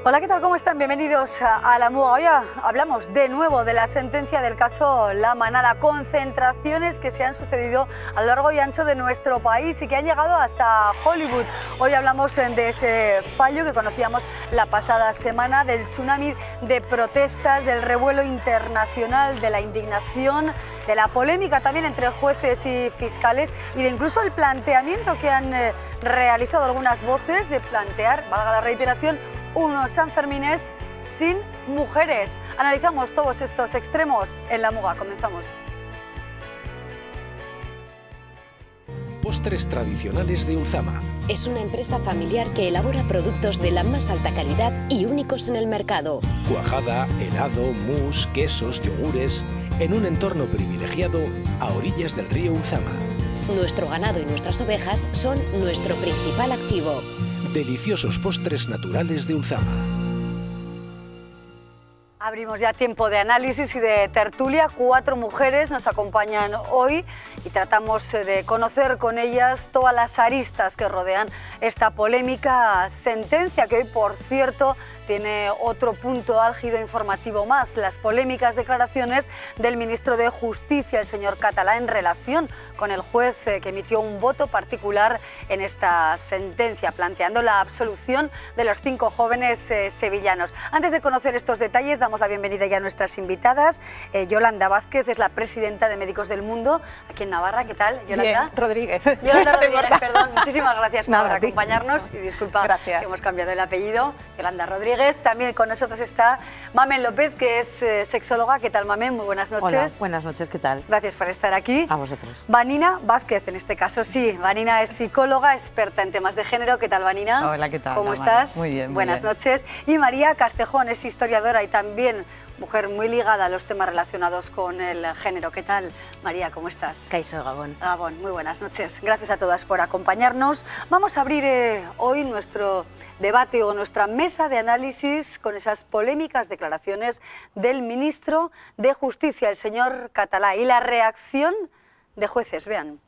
Hola, ¿qué tal? ¿Cómo están? Bienvenidos a La Muga. Hoy hablamos de nuevo de la sentencia del caso La Manada, concentraciones que se han sucedido a lo largo y ancho de nuestro país y que han llegado hasta Hollywood. Hoy hablamos de ese fallo que conocíamos la pasada semana, del tsunami de protestas, del revuelo internacional, de la indignación, de la polémica también entre jueces y fiscales y de incluso el planteamiento que han realizado algunas voces de plantear, valga la reiteración, unos Sanfermines sin mujeres. Analizamos todos estos extremos en La Muga. Comenzamos. Postres tradicionales de Ulzama. Es una empresa familiar que elabora productos de la más alta calidad y únicos en el mercado. Cuajada, helado, mousse, quesos, yogures, en un entorno privilegiado a orillas del río Ulzama. Nuestro ganado y nuestras ovejas son nuestro principal activo. Deliciosos postres naturales de Ulzama. Abrimos ya tiempo de análisis y de tertulia. 4 mujeres nos acompañan hoy y tratamos de conocer con ellas todas las aristas que rodean esta polémica sentencia que hoy, por cierto, tiene otro punto álgido informativo más: las polémicas declaraciones del ministro de Justicia, el señor Catalá, en relación con el juez que emitió un voto particular en esta sentencia, planteando la absolución de los 5 jóvenes sevillanos. Antes de conocer estos detalles, damos la bienvenida ya a nuestras invitadas. Yolanda Vázquez es la presidenta de Médicos del Mundo aquí en Navarra. ¿Qué tal, Yolanda? Bien, Rodríguez. Yolanda Rodríguez, perdón. Muchísimas gracias por Nada, acompañarnos y disculpa gracias. que hemos cambiado el apellido. Yolanda Rodríguez. También con nosotros está Mamen López, que es sexóloga. ¿Qué tal, Mamen? Muy buenas noches. Hola, buenas noches, ¿qué tal? Gracias por estar aquí. A vosotros. Vanina Vázquez, en este caso, sí. Vanina es psicóloga, experta en temas de género. ¿Qué tal, Vanina? Hola, ¿qué tal? ¿Cómo Hola, estás? Muy bien. Buenas noches. Y María Castejón es historiadora y también mujer muy ligada a los temas relacionados con el género. ¿Qué tal, María? ¿Cómo estás? Caixo, Gabón. Gabón, muy buenas noches. Gracias a todas por acompañarnos. Vamos a abrir hoy nuestro debate o nuestra mesa de análisis con esas polémicas declaraciones del ministro de Justicia, el señor Catalá, y la reacción de jueces. Vean.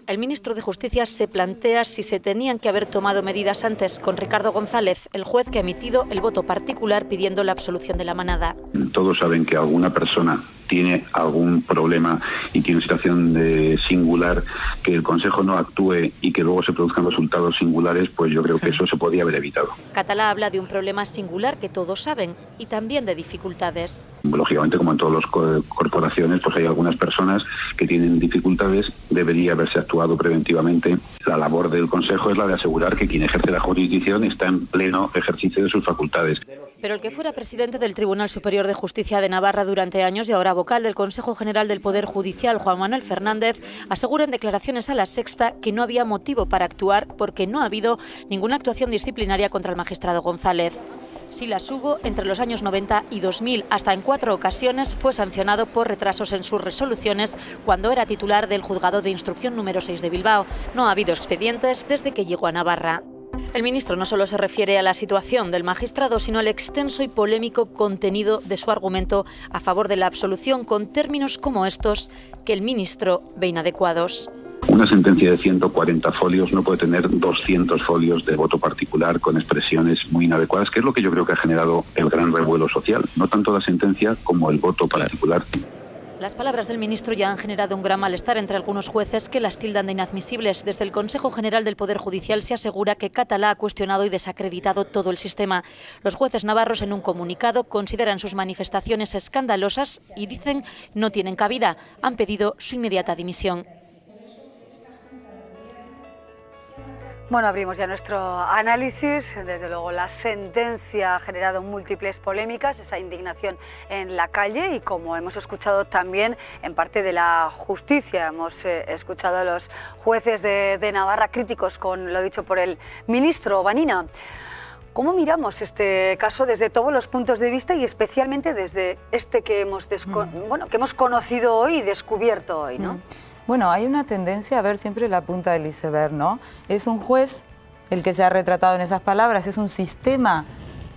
El ministro de Justicia se plantea si se tenían que haber tomado medidas antes con Ricardo González, el juez que ha emitido el voto particular pidiendo la absolución de La Manada. Todos saben que alguna persona tiene algún problema y tiene una situación singular, que el Consejo no actúe y que luego se produzcan resultados singulares, pues yo creo que eso se podía haber evitado. Catalá habla de un problema singular que todos saben y también de dificultades. Lógicamente, como en todas las corporaciones, pues hay algunas personas que tienen dificultades. Debería haberse actuado preventivamente. La labor del Consejo es la de asegurar que quien ejerce la jurisdicción está en pleno ejercicio de sus facultades. Pero el que fuera presidente del Tribunal Superior de Justicia de Navarra durante años y ahora vocal del Consejo General del Poder Judicial, Juan Manuel Fernández, asegura en declaraciones a La Sexta que no había motivo para actuar porque no ha habido ninguna actuación disciplinaria contra el magistrado González. Si las hubo, entre los años 90 y 2000, hasta en 4 ocasiones fue sancionado por retrasos en sus resoluciones cuando era titular del Juzgado de Instrucción número 6 de Bilbao. No ha habido expedientes desde que llegó a Navarra. El ministro no solo se refiere a la situación del magistrado, sino al extenso y polémico contenido de su argumento a favor de la absolución, con términos como estos que el ministro ve inadecuados. Una sentencia de 140 folios no puede tener 200 folios de voto particular con expresiones muy inadecuadas, que es lo que yo creo que ha generado el gran revuelo social. No tanto la sentencia como el voto particular. Las palabras del ministro ya han generado un gran malestar entre algunos jueces que las tildan de inadmisibles. Desde el Consejo General del Poder Judicial se asegura que Catalá ha cuestionado y desacreditado todo el sistema. Los jueces navarros, en un comunicado, consideran sus manifestaciones escandalosas y dicen no tienen cabida. Han pedido su inmediata dimisión. Bueno, abrimos ya nuestro análisis. Desde luego, la sentencia ha generado múltiples polémicas, esa indignación en la calle y, como hemos escuchado también, en parte de la justicia. Hemos escuchado a los jueces de Navarra críticos con lo dicho por el ministro. Vanina, ¿cómo miramos este caso desde todos los puntos de vista y especialmente desde este que hemos, que hemos conocido hoy y descubierto hoy, ¿no? Bueno, hay una tendencia a ver siempre la punta del iceberg, ¿no? Es un juez el que se ha retratado en esas palabras, es un sistema,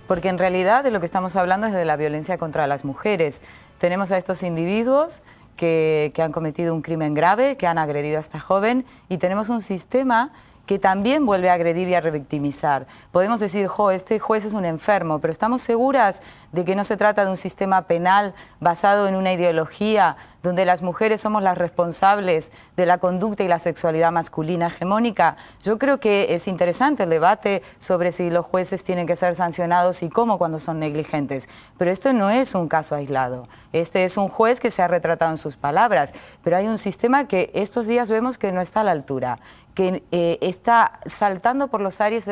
porque en realidad de lo que estamos hablando es de la violencia contra las mujeres. Tenemos a estos individuos que han cometido un crimen grave, que han agredido a esta joven, y tenemos un sistema que también vuelve a agredir y a revictimizar. Podemos decir, este juez es un enfermo, pero ¿estamos seguras de que no se trata de un sistema penal basado en una ideología donde las mujeres somos las responsables de la conducta y la sexualidad masculina hegemónica? Yo creo que es interesante el debate sobre si los jueces tienen que ser sancionados y cómo cuando son negligentes, pero esto no es un caso aislado. Este es un juez que se ha retratado en sus palabras, pero hay un sistema que estos días vemos que no está a la altura, que está saltando por los aires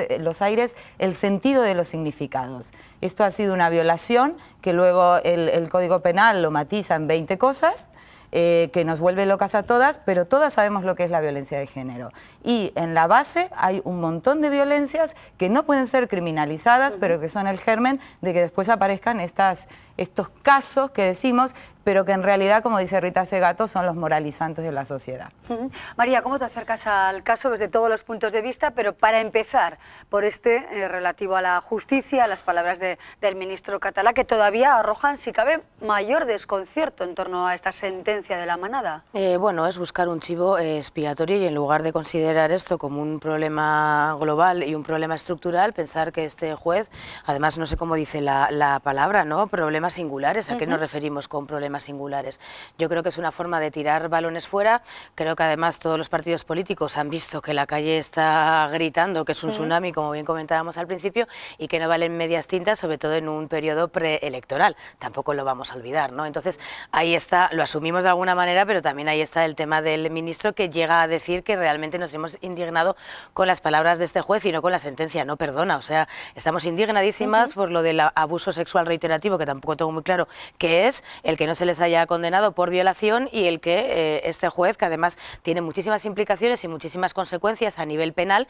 el sentido de los significados. Esto ha sido una violación que luego el Código Penal lo matiza en 20 cosas, que nos vuelve locas a todas, pero todas sabemos lo que es la violencia de género. Y en la base hay un montón de violencias que no pueden ser criminalizadas, pero que son el germen de que después aparezcan estos casos que decimos, pero que en realidad, como dice Rita Segato, son los moralizantes de la sociedad. María, ¿cómo te acercas al caso desde todos los puntos de vista? Pero para empezar, por relativo a la justicia, a las palabras del ministro catalá, que todavía arrojan, si cabe, mayor desconcierto en torno a esta sentencia de la manada. Bueno, es buscar un chivo expiatorio y en lugar de considerar esto como un problema global y un problema estructural, pensar que este juez, además no sé cómo dice la palabra, ¿no? Problemas singulares, ¿a qué nos referimos con problemas singulares? Yo creo que es una forma de tirar balones fuera. Creo que además todos los partidos políticos han visto que la calle está gritando que es un tsunami, como bien comentábamos al principio, y que no valen medias tintas, sobre todo en un periodo preelectoral. Tampoco lo vamos a olvidar, ¿no? Entonces, ahí está, lo asumimos de alguna manera, pero también ahí está el tema del ministro, que llega a decir que realmente nos hemos indignado con las palabras de este juez y no con la sentencia. No perdona, o sea, estamos indignadísimas por lo del abuso sexual reiterativo, que tampoco tengo muy claro qué es, el que no se les haya condenado por violación y el que este juez, que además tiene muchísimas implicaciones y muchísimas consecuencias a nivel penal,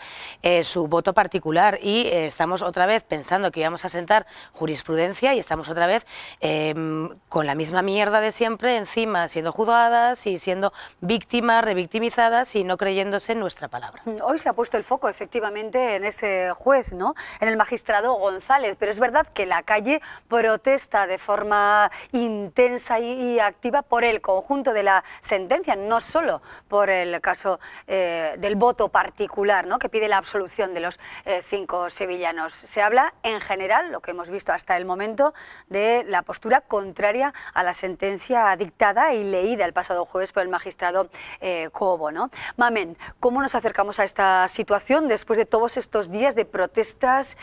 su voto particular, y estamos otra vez pensando que íbamos a sentar jurisprudencia y estamos otra vez con la misma mierda de siempre encima, siendo juzgadas y siendo víctimas, revictimizadas y no creyéndose en nuestra palabra. Hoy se ha puesto el foco efectivamente en ese juez, ¿no? En el magistrado González, pero es verdad que la calle protesta de forma intensa y activa por el conjunto de la sentencia, no solo por el caso del voto particular, ¿no?, que pide la absolución de los 5 sevillanos. Se habla en general, lo que hemos visto hasta el momento, de la postura contraria a la sentencia dictada y leída el pasado jueves por el magistrado Cobo, ¿no? Mamen, ¿cómo nos acercamos a esta situación después de todos estos días de protestas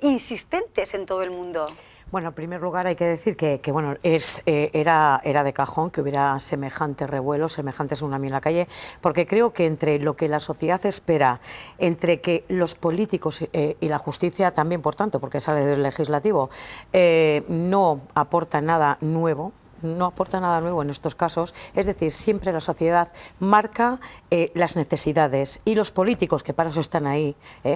insistentes en todo el mundo? Bueno, en primer lugar hay que decir que bueno, era de cajón que hubiera semejante revuelo, semejante tsunami en la calle, porque creo que entre lo que la sociedad espera, entre que los políticos y la justicia también, por tanto, porque sale del legislativo, no aporta nada nuevo. No aporta nada nuevo en estos casos, es decir, siempre la sociedad marca las necesidades y los políticos, que para eso están ahí,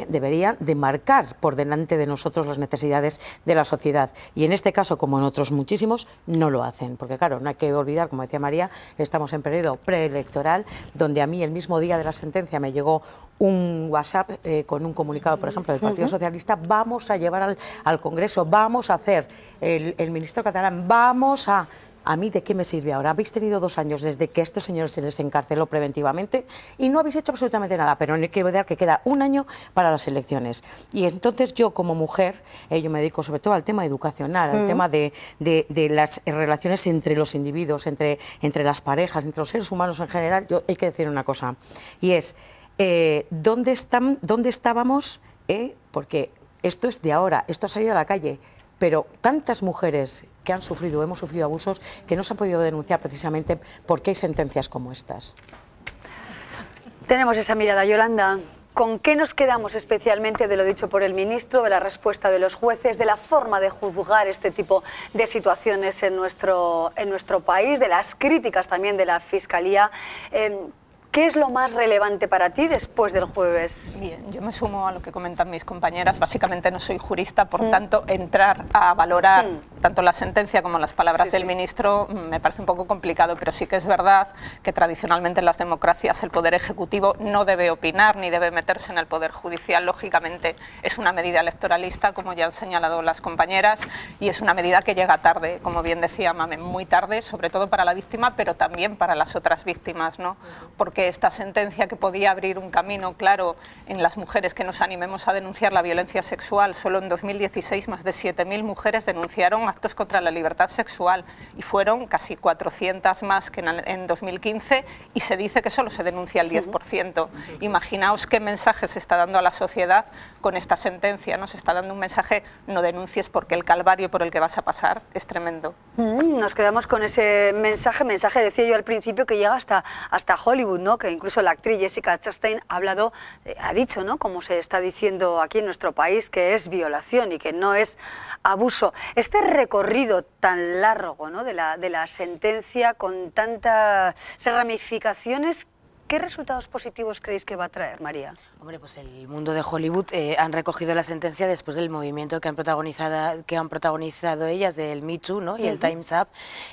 deberían de marcar por delante de nosotros las necesidades de la sociedad, y en este caso, como en otros muchísimos, no lo hacen, porque claro, no hay que olvidar, como decía María, estamos en periodo preelectoral, donde a mí el mismo día de la sentencia me llegó un WhatsApp con un comunicado, por ejemplo, del Partido Socialista: vamos a llevar al Congreso, vamos a hacer, el ministro catalán, vamos a... ¿A mí de qué me sirve ahora? Habéis tenido 2 años desde que a estos señores se les encarceló preventivamente y no habéis hecho absolutamente nada, pero no hay que olvidar que queda 1 año para las elecciones. Y entonces yo, como mujer, yo me dedico sobre todo al tema educacional, al tema de las relaciones entre los individuos, entre las parejas, entre los seres humanos en general. Yo hay que decir una cosa, y es, ¿dónde estábamos? Porque esto es de ahora, esto ha salido a la calle. Pero tantas mujeres que han sufrido, hemos sufrido abusos, que no se han podido denunciar precisamente porque hay sentencias como estas. Tenemos esa mirada, Yolanda. ¿Con qué nos quedamos especialmente de lo dicho por el ministro, de la respuesta de los jueces, de la forma de juzgar este tipo de situaciones en nuestro país, de las críticas también de la Fiscalía? ¿Qué es lo más relevante para ti después del jueves? Bien, yo me sumo a lo que comentan mis compañeras. Básicamente no soy jurista, por tanto, entrar a valorar tanto la sentencia como las palabras del ministro me parece un poco complicado, pero sí que es verdad que tradicionalmente en las democracias el Poder Ejecutivo no debe opinar ni debe meterse en el Poder Judicial. Lógicamente es una medida electoralista, como ya han señalado las compañeras, y es una medida que llega tarde, como bien decía Mame, muy tarde, sobre todo para la víctima, pero también para las otras víctimas, ¿no? Porque esta sentencia, que podía abrir un camino claro en las mujeres que nos animemos a denunciar la violencia sexual, solo en 2016 más de 7.000 mujeres denunciaron actos contra la libertad sexual y fueron casi 400 más que en 2015, y se dice que solo se denuncia el 10%. Imaginaos qué mensaje se está dando a la sociedad con esta sentencia, ¿no? Se está dando un mensaje: no denuncies porque el calvario por el que vas a pasar es tremendo. Nos quedamos con ese mensaje, decía yo al principio, que llega hasta Hollywood, ¿no? Que incluso la actriz Jessica Chastain ha dicho, ¿no?, como se está diciendo aquí en nuestro país, que es violación y que no es abuso. Este recorrido tan largo, ¿no?, de la sentencia, con tantas ramificaciones, ¿qué resultados positivos creéis que va a traer, María? Hombre, pues el mundo de Hollywood han recogido la sentencia después del movimiento que han protagonizado ellas, del Me Too, ¿no?, y el Time's Up,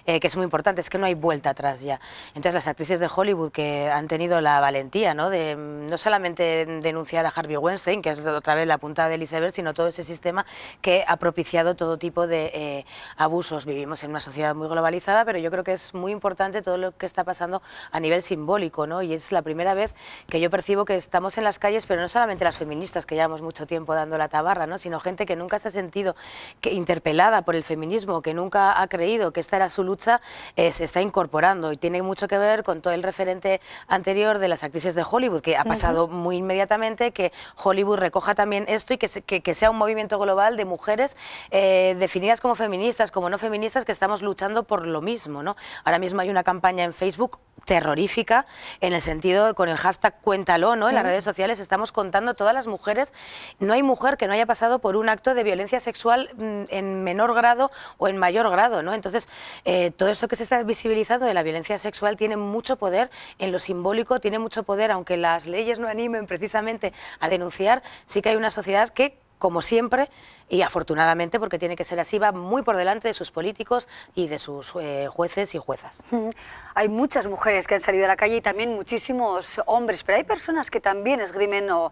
que es muy importante, es que no hay vuelta atrás ya. Entonces las actrices de Hollywood que han tenido la valentía, ¿no?, de no solamente denunciar a Harvey Weinstein, que es otra vez la punta del iceberg, sino todo ese sistema que ha propiciado todo tipo de abusos. Vivimos en una sociedad muy globalizada, pero yo creo que es muy importante todo lo que está pasando a nivel simbólico, ¿no? Y es la primera vez que yo percibo que estamos en las calles, pero no solamente las feministas, que llevamos mucho tiempo dando la tabarra, ¿no?, sino gente que nunca se ha sentido interpelada por el feminismo, que nunca ha creído que esta era su lucha, se está incorporando, y tiene mucho que ver con todo el referente anterior de las actrices de Hollywood, que ha pasado muy inmediatamente, que Hollywood recoja también esto y que sea un movimiento global de mujeres definidas como feministas, como no feministas, que estamos luchando por lo mismo, ¿no? Ahora mismo hay una campaña en Facebook terrorífica, en el sentido, con el hashtag Cuéntalo, ¿no? En las redes sociales estamos contando todas las mujeres. No hay mujer que no haya pasado por un acto de violencia sexual en menor grado o en mayor grado, ¿no? Entonces, todo esto que se está visibilizando de la violencia sexual tiene mucho poder en lo simbólico, tiene mucho poder, aunque las leyes no animen precisamente a denunciar. Sí que hay una sociedad que, como siempre, y afortunadamente, porque tiene que ser así, va muy por delante de sus políticos y de sus jueces y juezas. Hay muchas mujeres que han salido a la calle y también muchísimos hombres, pero hay personas que también esgrimen o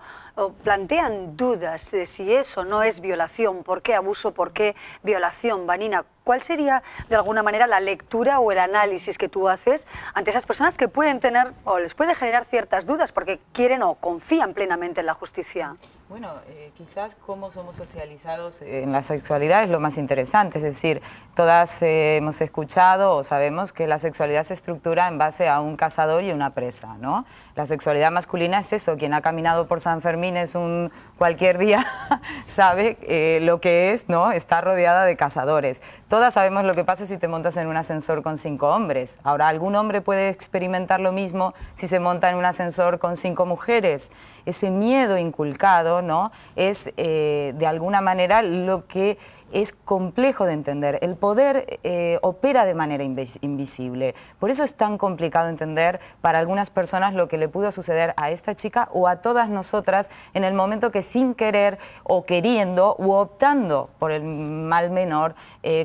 plantean dudas de si eso no es violación. ¿Por qué abuso? ¿Por qué violación? Vanina, ¿cuál sería de alguna manera la lectura o el análisis que tú haces ante esas personas que pueden tener o les puede generar ciertas dudas porque quieren o confían plenamente en la justicia? Bueno, quizás cómo somos socializados en la sexualidad es lo más interesante, es decir, todas hemos escuchado o sabemos que la sexualidad se estructura en base a un cazador y una presa, ¿no? La sexualidad masculina es eso, quien ha caminado por San Fermín es un cualquier día sabe lo que es, ¿no?, estar rodeada de cazadores. Todas sabemos lo que pasa si te montas en un ascensor con 5 hombres. Ahora, ¿algún hombre puede experimentar lo mismo si se monta en un ascensor con 5 mujeres? Ese miedo inculcado, ¿no?, es de alguna manera lo que es complejo de entender. El poder opera de manera invisible. Por eso es tan complicado entender para algunas personas lo que le pudo suceder a esta chica o a todas nosotras en el momento que, sin querer o queriendo u optando por el mal menor,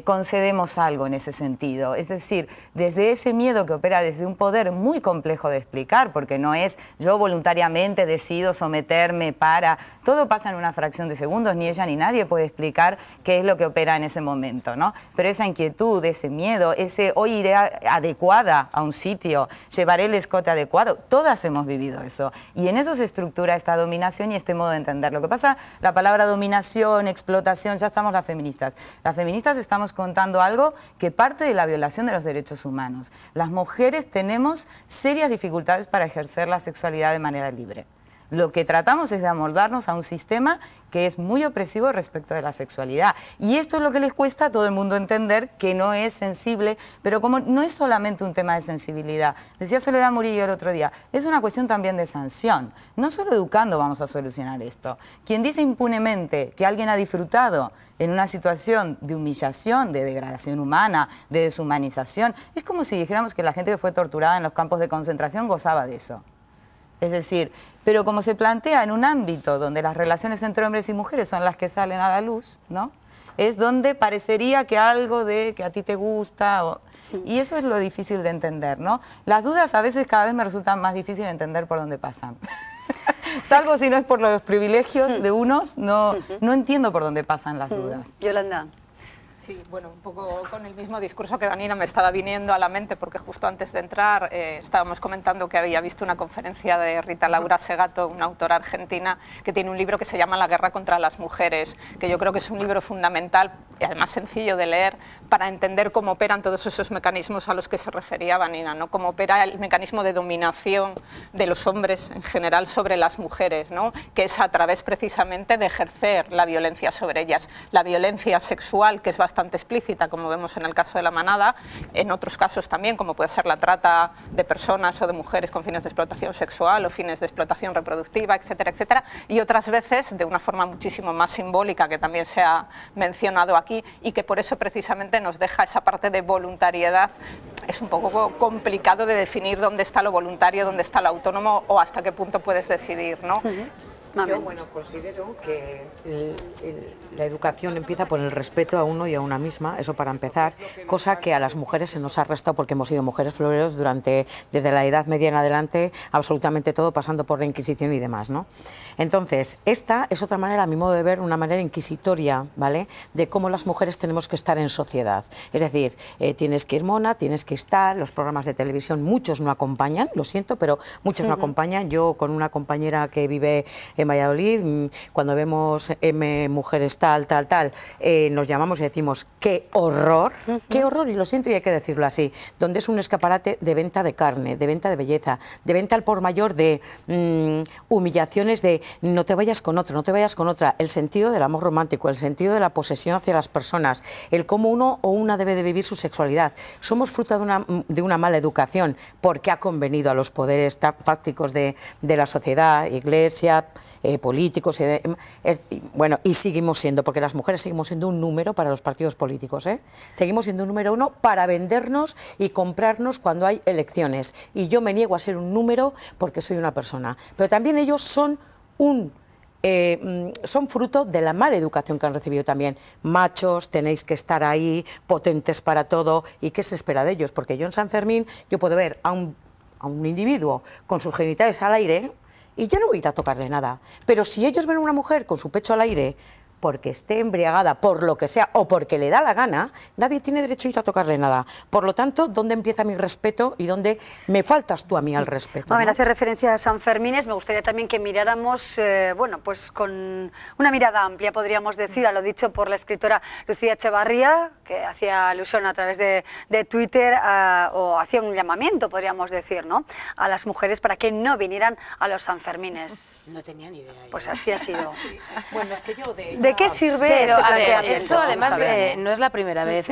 concedemos algo en ese sentido. Es decir, desde ese miedo que opera desde un poder muy complejo de explicar, porque no es yo voluntariamente decido someterme para... Todo pasa en una fracción de segundos, ni ella ni nadie puede explicar qué es lo que opera en ese momento, ¿no? Pero esa inquietud, ese miedo, ese hoy iré adecuada a un sitio, llevaré el escote adecuado, todas hemos vivido eso. Y en eso se estructura esta dominación y este modo de entender. Lo que pasa, la palabra dominación, explotación, ya estamos las feministas. Las feministas estamos contando algo que parte de la violación de los derechos humanos. Las mujeres tenemos serias dificultades para ejercer la sexualidad de manera libre. Lo que tratamos es de amoldarnos a un sistema que es muy opresivo respecto de la sexualidad. Y esto es lo que les cuesta a todo el mundo entender, que no es sensible, pero como no es solamente un tema de sensibilidad. Decía Soledad Murillo el otro día, es una cuestión también de sanción. No solo educando vamos a solucionar esto. Quien dice impunemente que alguien ha disfrutado en una situación de humillación, de degradación humana, de deshumanización, es como si dijéramos que la gente que fue torturada en los campos de concentración gozaba de eso. Es decir, pero como se plantea en un ámbito donde las relaciones entre hombres y mujeres son las que salen a la luz, ¿no?, es donde parecería que algo de que a ti te gusta, y eso es lo difícil de entender, ¿no? Las dudas a veces cada vez me resultan más difícil de entender por dónde pasan. Salvo si no es por los privilegios de unos, no entiendo por dónde pasan las dudas. Yolanda. Sí, bueno, un poco con el mismo discurso que Vanina me estaba viniendo a la mente, porque justo antes de entrar estábamos comentando que había visto una conferencia de Rita Laura Segato, una autora argentina, que tiene un libro que se llama La guerra contra las mujeres, que yo creo que es un libro fundamental y además sencillo de leer para entender cómo operan todos esos mecanismos a los que se refería Vanina, ¿no? Cómo opera el mecanismo de dominación de los hombres en general sobre las mujeres, ¿no? Que es a través precisamente de ejercer la violencia sobre ellas, la violencia sexual, que es bastante explícita, como vemos en el caso de La Manada, en otros casos también, como puede ser la trata de personas o de mujeres con fines de explotación sexual o fines de explotación reproductiva, etcétera, etcétera, y otras veces de una forma muchísimo más simbólica, que también se ha mencionado aquí, y que por eso precisamente nos deja esa parte de voluntariedad. Es un poco complicado de definir dónde está lo voluntario, dónde está lo autónomo o hasta qué punto puedes decidir, ¿no? Yo, bueno, considero que la educación empieza por el respeto a uno y a una misma, eso para empezar, cosa que a las mujeres se nos ha restado porque hemos sido mujeres floreros desde la Edad Media en adelante, absolutamente todo, pasando por la Inquisición y demás, ¿no? Entonces, esta es otra manera, a mi modo de ver, una manera inquisitoria, ¿vale?, de cómo las mujeres tenemos que estar en sociedad. Es decir, tienes que ir mona, tienes que estar, los programas de televisión, muchos no acompañan, lo siento, pero muchos no acompañan. Yo, con una compañera que vive en Valladolid, cuando vemos M Mujeres tal, nos llamamos y decimos qué horror, y lo siento y hay que decirlo así, donde es un escaparate de venta de carne, de venta de belleza, de venta al por mayor, de humillaciones, de no te vayas con otro, no te vayas con otra, el sentido del amor romántico, el sentido de la posesión hacia las personas, el cómo uno o una debe de vivir su sexualidad. Somos fruto de una mala educación porque ha convenido a los poderes fácticos de la sociedad, iglesia, políticos, bueno, y seguimos siendo, porque las mujeres seguimos siendo un número para los partidos políticos, seguimos siendo un número uno para vendernos y comprarnos cuando hay elecciones, y yo me niego a ser un número porque soy una persona, pero también ellos son son fruto de la mala educación que han recibido también. Machos, tenéis que estar ahí, potentes para todo, ¿y qué se espera de ellos? Porque yo en San Fermín, yo puedo ver a un individuo con sus genitales al aire y yo no voy a ir a tocarle nada. Pero si ellos ven a una mujer con su pecho al aire, porque esté embriagada, por lo que sea, o porque le da la gana, nadie tiene derecho a ir a tocarle nada. Por lo tanto, ¿dónde empieza mi respeto y dónde me faltas tú a mí al respeto? A ver, hace referencia a San Fermines, me gustaría también que miráramos, bueno, pues con una mirada amplia, podríamos decir, a lo dicho por la escritora Lucía Echevarría, que hacía alusión a través de Twitter, o hacía un llamamiento, podríamos decir, ¿no?, a las mujeres para que no vinieran a los Sanfermines. No tenía ni idea. Pues así ha sido. Sí. Bueno, es que yo ¿De qué sirve Pero, este a ver, planteamiento? esto además no es la primera vez.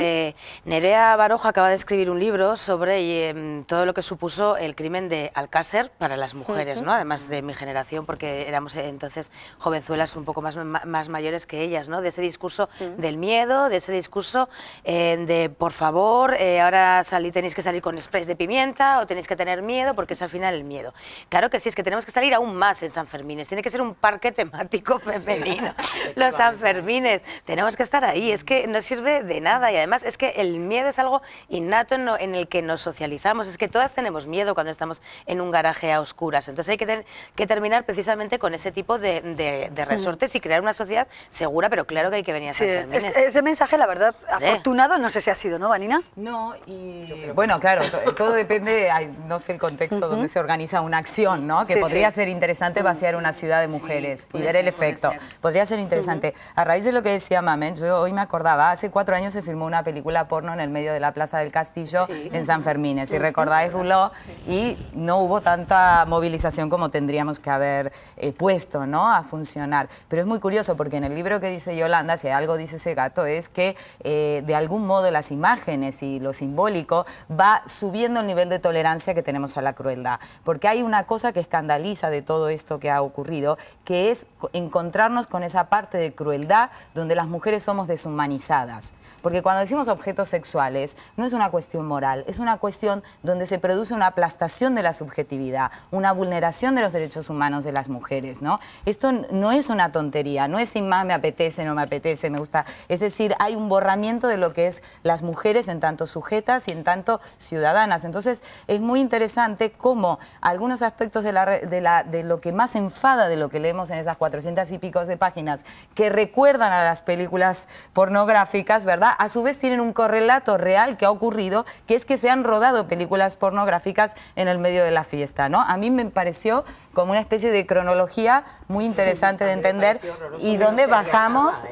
Nerea Baroja acaba de escribir un libro sobre todo lo que supuso el crimen de Alcácer para las mujeres, ¿no? Además de mi generación, porque éramos entonces jovenzuelas un poco más mayores que ellas, ¿no? De ese discurso del miedo, de ese discurso de, por favor, ahora tenéis que salir con sprays de pimienta o tenéis que tener miedo, porque es al final el miedo. Claro que sí, es que tenemos que salir aún más en San Fermines, tiene que ser un parque temático femenino. Los Sanfermines, tenemos que estar ahí, es que no sirve de nada, y además es que el miedo es algo innato en el que nos socializamos, es que todas tenemos miedo cuando estamos en un garaje a oscuras, entonces hay que terminar precisamente con ese tipo de resortes y crear una sociedad segura, pero claro que hay que venir a Sanfermines. Ese mensaje, la verdad, afortunado, no sé si ha sido, ¿no, Vanina? No, y bueno, claro, todo depende, no sé el contexto donde se organiza una acción, ¿no? Que podría ser interesante vaciar una ciudad de mujeres y ver el efecto. Podría ser interesante. A raíz de lo que decía Mamen, yo hoy me acordaba, hace 4 años se filmó una película porno en el medio de la Plaza del Castillo en San Fermines, si recordáis, ruló, y no hubo tanta movilización como tendríamos que haber puesto, ¿no?, a funcionar. Pero es muy curioso porque en el libro que dice Yolanda, si algo dice Segato, es que de algún modo las imágenes y lo simbólico va subiendo el nivel de tolerancia que tenemos a la crueldad. Porque hay una cosa que escandaliza de todo esto que ha ocurrido, que es encontrarnos con esa parte de crueldad donde las mujeres somos deshumanizadas. Porque cuando decimos objetos sexuales, no es una cuestión moral, es una cuestión donde se produce una aplastación de la subjetividad, una vulneración de los derechos humanos de las mujeres, ¿no? Esto no es una tontería, no es sin más me apetece, no me apetece, me gusta. Es decir, hay un borramiento de lo que es las mujeres en tanto sujetas y en tanto ciudadanas. Entonces, es muy interesante cómo algunos aspectos de lo que más enfada de lo que leemos en esas 400 y pico de páginas que recuerdan a las películas pornográficas, ¿verdad? A su vez tienen un correlato real que ha ocurrido, que es que se han rodado películas pornográficas en el medio de la fiesta, ¿no? A mí me pareció como una especie de cronología muy interesante de entender y dónde bajamos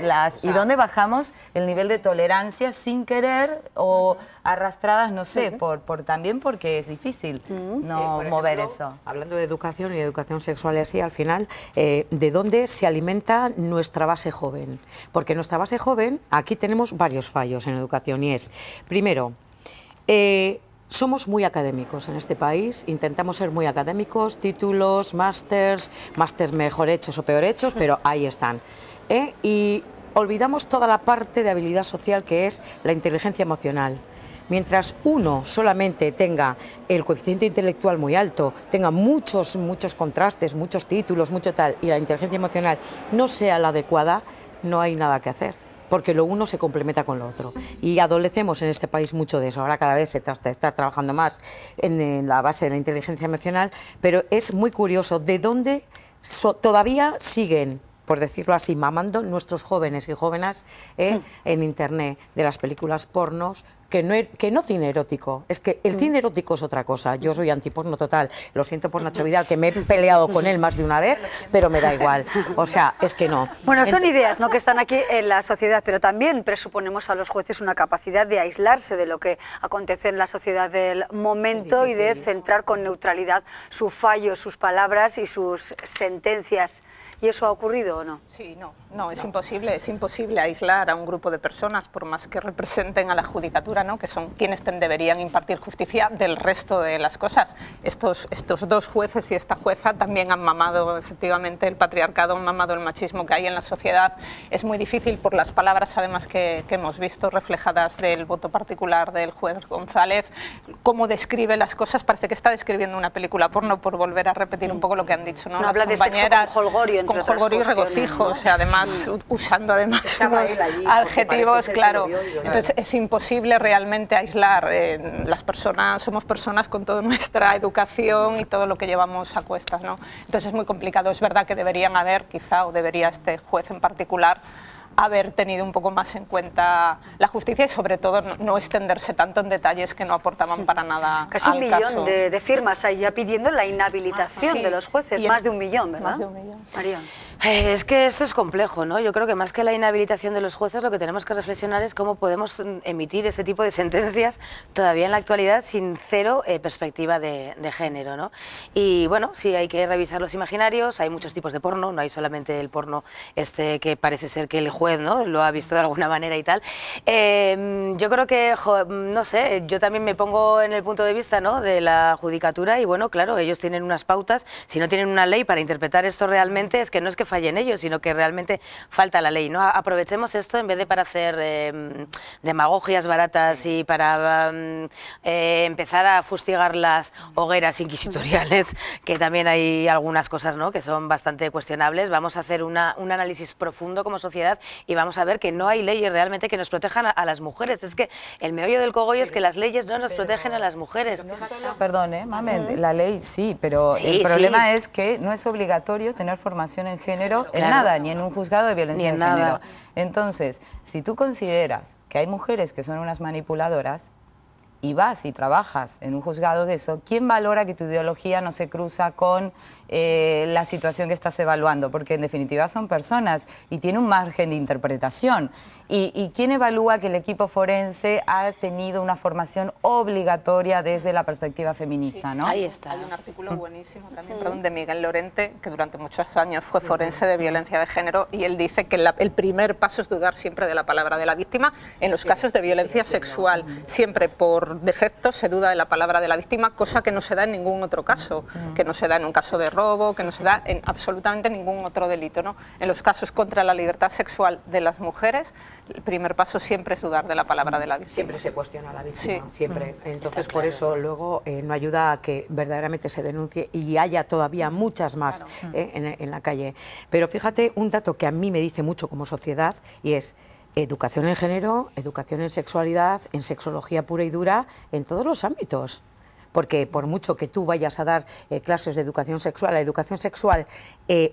bajamos el nivel de tolerancia sin querer o arrastradas, no sé, también porque es difícil no mover eso. Hablando de educación y educación sexual y así, al final, ¿de dónde se alimenta nuestra base joven? Porque nuestra base joven, aquí tenemos varios fallos en educación y es, primero, somos muy académicos en este país, intentamos ser muy académicos, títulos, másters mejor hechos o peor hechos, pero ahí están. Y olvidamos toda la parte de habilidad social que es la inteligencia emocional. Mientras uno solamente tenga el coeficiente intelectual muy alto, tenga muchos contrastes, muchos títulos, mucho tal, y la inteligencia emocional no sea la adecuada, no hay nada que hacer, porque lo uno se complementa con lo otro. Y adolecemos en este país mucho de eso. Ahora cada vez se está trabajando más en la base de la inteligencia emocional, pero es muy curioso de dónde todavía siguen, por decirlo así, mamando nuestros jóvenes y jóvenes en Internet de las películas pornos, que no cine erótico, es que el cine erótico es otra cosa. Yo soy antiporno total, lo siento por Nacho Vidal, que me he peleado con él más de una vez, pero me da igual, o sea, es que no. Bueno, son ideas, ¿no?, que están aquí en la sociedad, pero también presuponemos a los jueces una capacidad de aislarse de lo que acontece en la sociedad del momento y de centrar con neutralidad su fallo, sus palabras y sus sentencias. ¿Y eso ha ocurrido o no? Sí, no, es imposible aislar a un grupo de personas, por más que representen a la judicatura, ¿no?, que son quienes deberían impartir justicia, del resto de las cosas. Estos dos jueces y esta jueza también han mamado, efectivamente, el patriarcado, han mamado el machismo que hay en la sociedad. Es muy difícil por las palabras, además, que hemos visto reflejadas del voto particular del juez González, cómo describe las cosas, parece que está describiendo una película porno, por volver a repetir un poco lo que han dicho, ¿no? No habla de sexo con holgorio, con holgorio y regocijo, ¿no? O sea, además usando además unos adjetivos, claro. Entonces es imposible realmente aislar. Las personas somos personas con toda nuestra educación y todo lo que llevamos a cuestas, ¿no? Entonces es muy complicado. Es verdad que deberían haber, quizá, o debería este juez en particular, haber tenido un poco más en cuenta la justicia y sobre todo no extenderse tanto en detalles que no aportaban para nada. Casi un millón de firmas ahí ya pidiendo la inhabilitación de los jueces, más de 1 millón, ¿verdad? Más de 1 millón. Marión. Es que esto es complejo, ¿no? Yo creo que más que la inhabilitación de los jueces, lo que tenemos que reflexionar es cómo podemos emitir este tipo de sentencias todavía en la actualidad sin cero perspectiva de género, ¿no? Y bueno, sí, hay que revisar los imaginarios, hay muchos tipos de porno, no hay solamente el porno que parece ser que el juez, ¿no?, lo ha visto de alguna manera y tal. Yo creo que, no sé, yo también me pongo en el punto de vista, ¿no?, de la judicatura y bueno, claro, ellos tienen unas pautas, si no tienen una ley para interpretar esto realmente, es que no es que fallen ellos, sino que realmente falta la ley, ¿no? Aprovechemos esto en vez de para hacer demagogias baratas y para empezar a fustigar las hogueras inquisitoriales, que también hay algunas cosas, ¿no?, que son bastante cuestionables. Vamos a hacer un análisis profundo como sociedad y vamos a ver que no hay leyes realmente que nos protejan a las mujeres. Es que el meollo del cogollo es que las leyes no nos protegen a las mujeres. No solo, perdón, Mamen, la ley sí, pero el problema es que no es obligatorio tener formación en género en nada, ni en un juzgado de violencia de género. Entonces, si tú consideras que hay mujeres que son unas manipuladoras y vas y trabajas en un juzgado de eso, ¿quién valora que tu ideología no se cruza con la situación que estás evaluando, porque en definitiva son personas y tiene un margen de interpretación. ¿Y quién evalúa que el equipo forense ha tenido una formación obligatoria desde la perspectiva feminista? ¿No? Ahí está. Hay un artículo buenísimo también, perdón, de Miguel Lorente, que durante muchos años fue forense de violencia de género, y él dice que el primer paso es dudar siempre de la palabra de la víctima en los casos de violencia sexual. Siempre por defecto se duda de la palabra de la víctima, cosa que no se da en ningún otro caso, que no se da en un caso de robo, que no se da en absolutamente ningún otro delito, ¿no? En los casos contra la libertad sexual de las mujeres, el primer paso siempre es dudar de la palabra de la víctima. Siempre se cuestiona a la víctima, siempre. Entonces, por eso luego no ayuda a que verdaderamente se denuncie y haya todavía muchas más en la calle. Pero fíjate, un dato que a mí me dice mucho como sociedad, y es educación en género, educación en sexualidad, en sexología pura y dura, en todos los ámbitos. Porque por mucho que tú vayas a dar clases de educación sexual, la educación sexual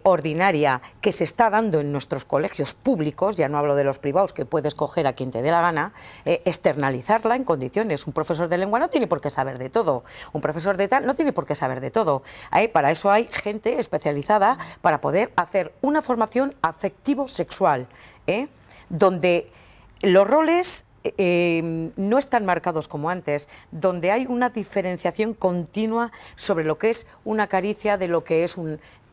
ordinaria que se está dando en nuestros colegios públicos, ya no hablo de los privados, que puedes coger a quien te dé la gana, externalizarla en condiciones. Un profesor de lengua no tiene por qué saber de todo, un profesor de tal no tiene por qué saber de todo. Para eso hay gente especializada para poder hacer una formación afectivo-sexual, donde los roles no están marcados como antes, donde hay una diferenciación continua sobre lo que es una caricia, de lo que es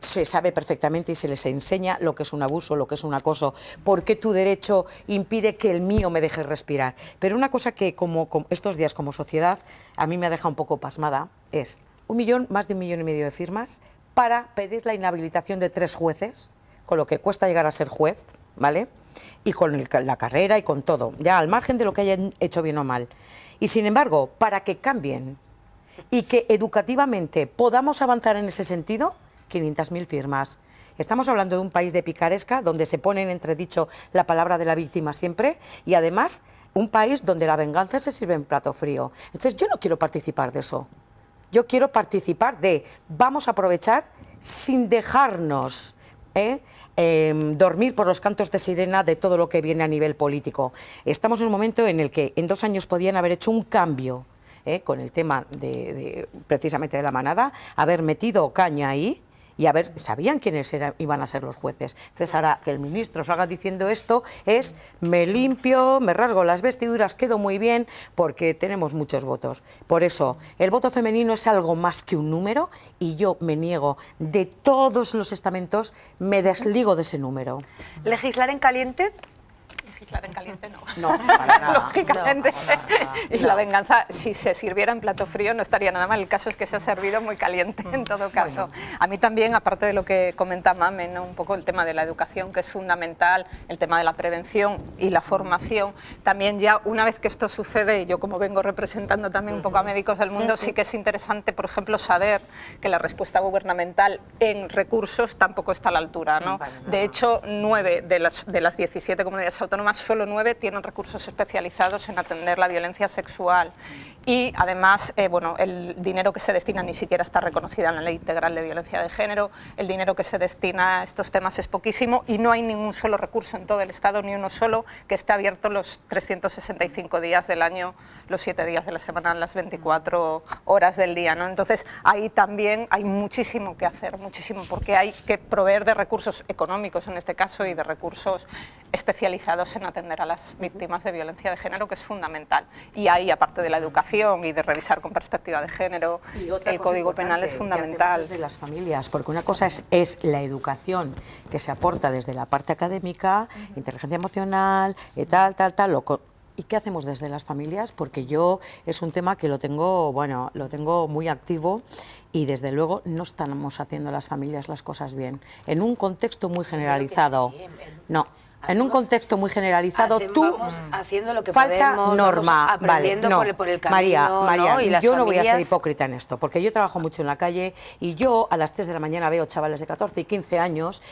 se sabe perfectamente y se les enseña lo que es un abuso, lo que es un acoso, por qué tu derecho impide que el mío me deje respirar. Pero una cosa que como estos días como sociedad a mí me ha dejado un poco pasmada es más de 1,5 millones de firmas para pedir la inhabilitación de 3 jueces, con lo que cuesta llegar a ser juez, ¿vale? Y con la carrera y con todo, ya al margen de lo que hayan hecho bien o mal. Y sin embargo, para que cambien y que educativamente podamos avanzar en ese sentido, 500.000 firmas. Estamos hablando de un país de picaresca, donde se pone en entredicho la palabra de la víctima siempre, y además un país donde la venganza se sirve en plato frío. Entonces yo no quiero participar de eso. Yo quiero participar vamos a aprovechar sin dejarnos dormir por los cantos de sirena de todo lo que viene a nivel político. Estamos en un momento en el que en 2 años podían haber hecho un cambio con el tema precisamente de la manada, haber metido caña ahí y sabían quiénes iban a ser los jueces. Entonces ahora que el ministro salga diciendo esto me limpio, me rasgo las vestiduras, quedo muy bien porque tenemos muchos votos. Por eso el voto femenino es algo más que un número y yo me niego de todos los estamentos, me desligo de ese número. ¿Legislar en caliente? Legislar en caliente no. No, para nada. Lógicamente. No. Y la venganza, si se sirviera en plato frío, no estaría nada mal. El caso es que se ha servido muy caliente en todo caso. Bueno. A mí también, aparte de lo que comenta Mame, ¿no? Un poco el tema de la educación, que es fundamental, el tema de la prevención y la formación. También ya una vez que esto sucede, y yo como vengo representando también un poco a médicos del mundo, sí que es interesante, por ejemplo, saber que la respuesta gubernamental en recursos tampoco está a la altura, ¿no? De hecho, 9 de las 17 comunidades autónomas, solo 9 tienen recursos especializados en atender la violencia sexual. Y además, bueno, el dinero que se destina ni siquiera está reconocida en la Ley Integral de Violencia de Género, el dinero que se destina a estos temas es poquísimo y no hay ningún solo recurso en todo el Estado, ni uno solo, que esté abierto los 365 días del año, los 7 días de la semana, las 24 horas del día, ¿no? Entonces, ahí también hay muchísimo que hacer, muchísimo, porque hay que proveer de recursos económicos en este caso y de recursos especializados en atender a las víctimas de violencia de género, que es fundamental. Y ahí, aparte de la educación y de revisar con perspectiva de género, el Código Penal es fundamental. De las familias, porque una cosa es la educación que se aporta desde la parte académica, inteligencia emocional, ¿y qué hacemos desde las familias? Porque yo es un tema que lo tengo muy activo y desde luego no estamos haciendo las familias las cosas bien. En un contexto muy generalizado. No. En un contexto muy generalizado, vamos haciendo lo que falta podemos, norma, aprendiendo por el camino, María, ¿no? Y las yo no voy a familias... ser hipócrita en esto, porque yo trabajo mucho en la calle y yo a las 3 de la mañana veo chavales de 14 y 15 años,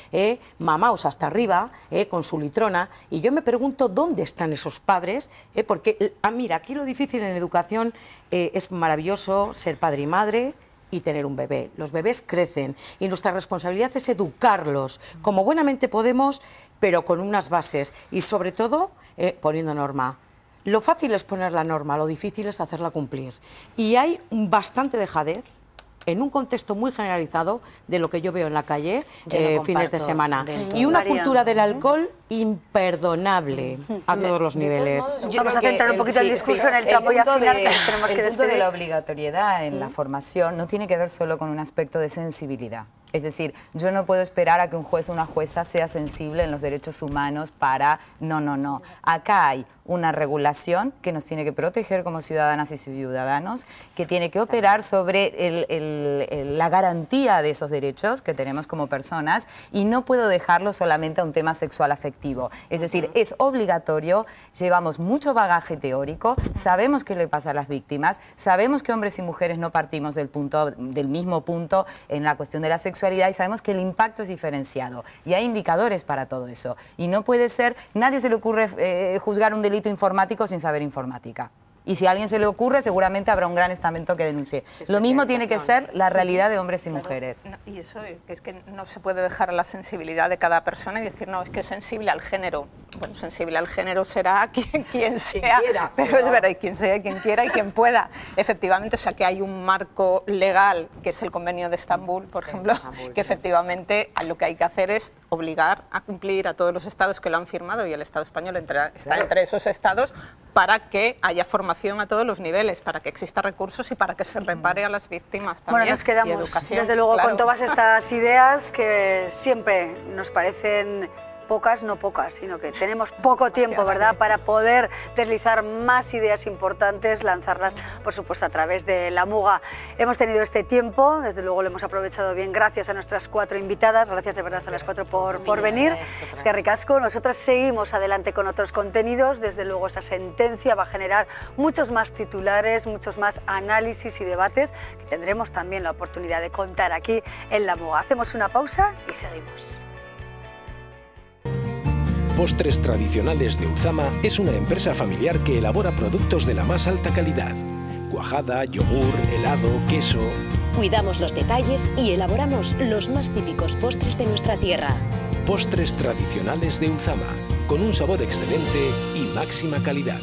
mamaos hasta arriba, con su litrona, y yo me pregunto dónde están esos padres, porque, mira, aquí lo difícil en educación es maravilloso ser padre y madre, y tener un bebé. Los bebés crecen y nuestra responsabilidad es educarlos como buenamente podemos, pero con unas bases y sobre todo poniendo norma. Lo fácil es poner la norma, lo difícil es hacerla cumplir. Y hay bastante dejadez en un contexto muy generalizado de lo que yo veo en la calle fines de semana. Y una cultura del alcohol imperdonable a todos los niveles. Vamos a centrar un poquito el discurso en el trapo ya final, que nos tenemos que despedir. El punto de la obligatoriedad en la formación no tiene que ver solo con un aspecto de sensibilidad. Es decir, yo no puedo esperar a que un juez o una jueza sea sensible en los derechos humanos para... No. Acá hay una regulación que nos tiene que proteger como ciudadanas y ciudadanos, que tiene que operar sobre la garantía de esos derechos que tenemos como personas, y no puedo dejarlo solamente a un tema sexual afectivo. Es decir, es obligatorio, llevamos mucho bagaje teórico, sabemos qué le pasa a las víctimas, sabemos que hombres y mujeres no partimos del mismo punto en la cuestión de la sexualidad, y sabemos que el impacto es diferenciado y hay indicadores para todo eso. Y no puede ser, nadie se le ocurre juzgar un delito informático sin saber informática. Y si a alguien se le ocurre, seguramente habrá un gran estamento que denuncie. Lo mismo tiene que ser la realidad de hombres y mujeres. Y eso es que no se puede dejar a la sensibilidad de cada persona y decir, no, es que es sensible al género. Bueno, sensible al género será quien sea, pero es verdad, quien sea, quien quiera y quien pueda. Efectivamente, o sea, que hay un marco legal, que es el Convenio de Estambul, por ejemplo, que efectivamente lo que hay que hacer es obligar a cumplir a todos los estados que lo han firmado, y el Estado español está entre esos estados, para que haya formación a todos los niveles, para que exista recursos y para que se repare a las víctimas también. Bueno, nos quedamos, educación, desde luego, claro, con todas estas ideas que siempre nos parecen pocas, no pocas, sino que tenemos poco tiempo, ¿verdad?, para poder deslizar más ideas importantes, lanzarlas, por supuesto, a través de la Muga. Hemos tenido este tiempo, desde luego lo hemos aprovechado bien, gracias a nuestras 4 invitadas, gracias de verdad a las 4 por venir. Es que ricasco, nosotras seguimos adelante con otros contenidos, desde luego esta sentencia va a generar muchos más titulares, muchos más análisis y debates que tendremos también la oportunidad de contar aquí en la Muga. Hacemos una pausa y seguimos. Postres Tradicionales de Uzama es una empresa familiar que elabora productos de la más alta calidad. Cuajada, yogur, helado, queso... Cuidamos los detalles y elaboramos los más típicos postres de nuestra tierra. Postres Tradicionales de Uzama, con un sabor excelente y máxima calidad.